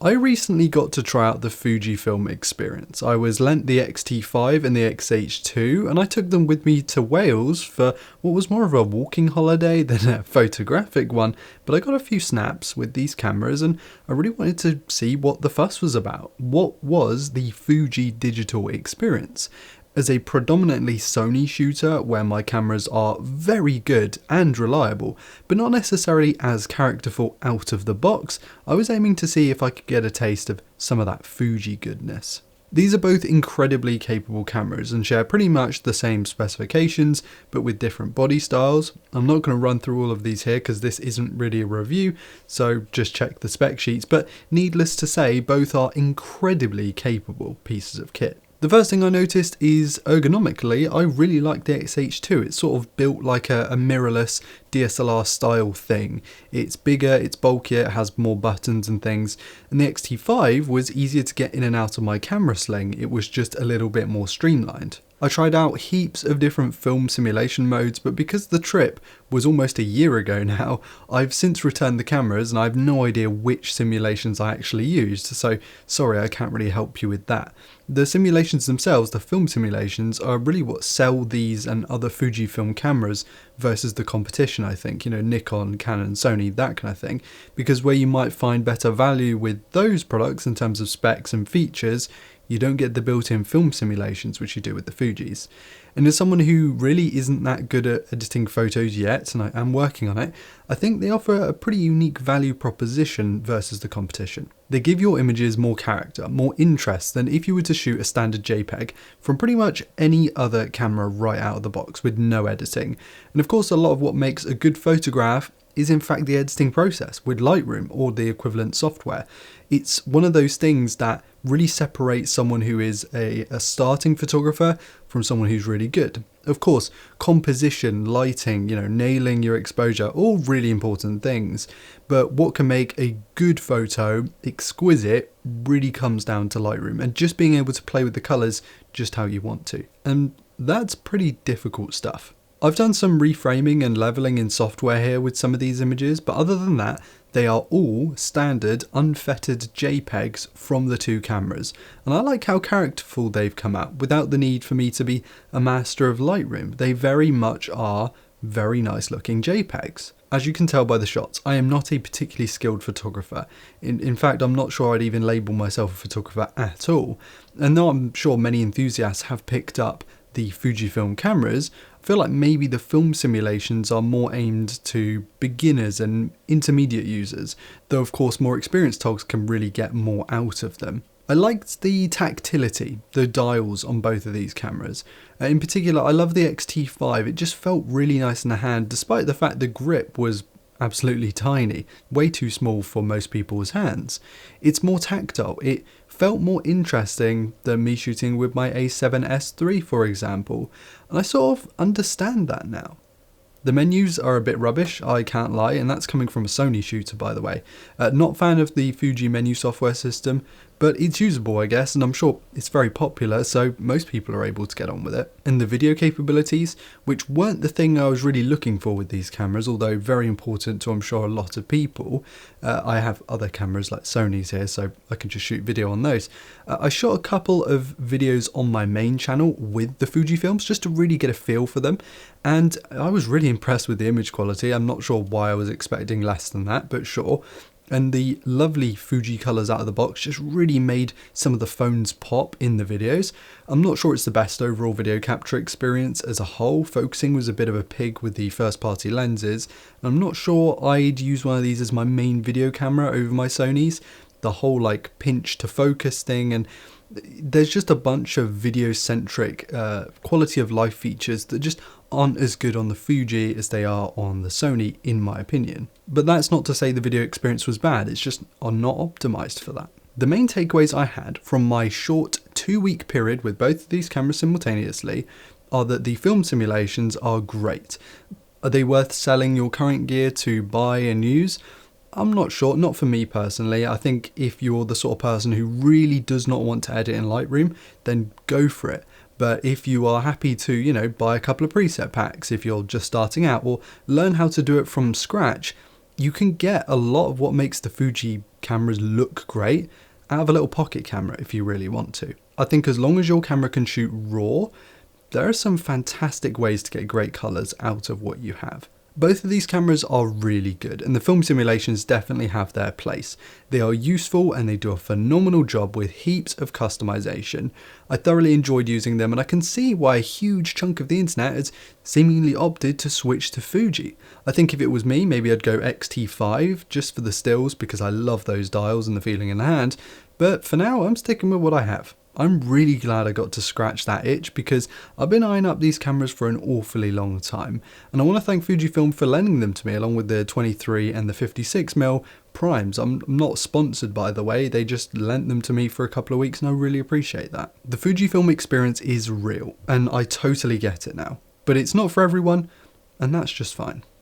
I recently got to try out the Fujifilm experience. I was lent the X-T5 and the X-H2 and I took them with me to Wales for what was more of a walking holiday than a photographic one, but I got a few snaps with these cameras and I really wanted to see what the fuss was about. What was the Fuji digital experience? As a predominantly Sony shooter where my cameras are very good and reliable, but not necessarily as characterful out of the box, I was aiming to see if I could get a taste of some of that Fuji goodness. These are both incredibly capable cameras and share pretty much the same specifications, but with different body styles. I'm not going to run through all of these here because this isn't really a review, so just check the spec sheets, but needless to say, both are incredibly capable pieces of kit. The first thing I noticed is ergonomically, I really like the X-H2. It's sort of built like a mirrorless DSLR style thing. It's bigger, it's bulkier, it has more buttons and things. And the X-T5 was easier to get in and out of my camera sling. It was just a little bit more streamlined. I tried out heaps of different film simulation modes, but because the trip was almost a year ago now, I've since returned the cameras and I have no idea which simulations I actually used, so sorry I can't really help you with that. The simulations themselves, the film simulations, are really what sell these and other Fujifilm cameras versus the competition, I think, Nikon, Canon, Sony, that kind of thing, because where you might find better value with those products in terms of specs and features, you don't get the built-in film simulations which you do with the Fujis. And as someone who really isn't that good at editing photos yet, and I am working on it, I think they offer a pretty unique value proposition versus the competition. They give your images more character, more interest than if you were to shoot a standard JPEG from pretty much any other camera right out of the box with no editing. And of course a lot of what makes a good photograph is in fact the editing process with Lightroom or the equivalent software. It's one of those things that really separates someone who is a starting photographer from someone who's really good. Of course, composition, lighting, nailing your exposure, all really important things. But what can make a good photo exquisite really comes down to Lightroom and just being able to play with the colors just how you want to. And that's pretty difficult stuff. I've done some reframing and leveling in software here with some of these images, but other than that, they are all standard unfettered JPEGs from the two cameras, and I like how characterful they've come out without the need for me to be a master of Lightroom. They very much are very nice looking JPEGs. As you can tell by the shots, I am not a particularly skilled photographer. In fact, I'm not sure I'd even label myself a photographer at all, and though I'm sure many enthusiasts have picked up the Fujifilm cameras, I feel like maybe the film simulations are more aimed to beginners and intermediate users, though of course more experienced folks can really get more out of them. I liked the tactility, the dials on both of these cameras. In particular, I love the X-T5, it just felt really nice in the hand despite the fact the grip was absolutely tiny, way too small for most people's hands. It's more tactile, it felt more interesting than me shooting with my A7S III for example, and I sort of understand that now. The menus are a bit rubbish, I can't lie, and that's coming from a Sony shooter by the way. Not fan of the Fuji menu software system, but it's usable I guess, and I'm sure it's very popular so most people are able to get on with it. And the video capabilities, which weren't the thing I was really looking for with these cameras, although very important to I'm sure a lot of people. I have other cameras like Sony's here so I can just shoot video on those. I shot a couple of videos on my main channel with the Fujifilms just to really get a feel for them, and I was really impressed with the image quality. I'm not sure why I was expecting less than that, but sure. And the lovely Fuji colours out of the box just really made some of the phones pop in the videos. I'm not sure it's the best overall video capture experience as a whole. Focusing was a bit of a pig with the first party lenses. I'm not sure I'd use one of these as my main video camera over my Sony's. The whole like pinch to focus thing, and there's just a bunch of video centric quality of life features that just aren't as good on the Fuji as they are on the Sony in my opinion. But that's not to say the video experience was bad, it's just not optimized for that. The main takeaways I had from my short 2-week period with both of these cameras simultaneously are that the film simulations are great. Are they worth selling your current gear to buy and use? I'm not sure, not for me personally. I think if you're the sort of person who really does not want to edit in Lightroom, then go for it. But if you are happy to, buy a couple of preset packs if you're just starting out or learn how to do it from scratch, you can get a lot of what makes the Fuji cameras look great out of a little pocket camera if you really want to. I think as long as your camera can shoot RAW, there are some fantastic ways to get great colours out of what you have. Both of these cameras are really good, and the film simulations definitely have their place. They are useful and they do a phenomenal job with heaps of customization. I thoroughly enjoyed using them, and I can see why a huge chunk of the internet has seemingly opted to switch to Fuji. I think if it was me, maybe I'd go X-T5 just for the stills because I love those dials and the feeling in the hand, but for now I'm sticking with what I have. I'm really glad I got to scratch that itch because I've been eyeing up these cameras for an awfully long time, and I want to thank Fujifilm for lending them to me along with the 23 and the 56mm primes. I'm not sponsored, by the way, they just lent them to me for a couple of weeks and I really appreciate that. The Fujifilm experience is real and I totally get it now, but it's not for everyone, and that's just fine.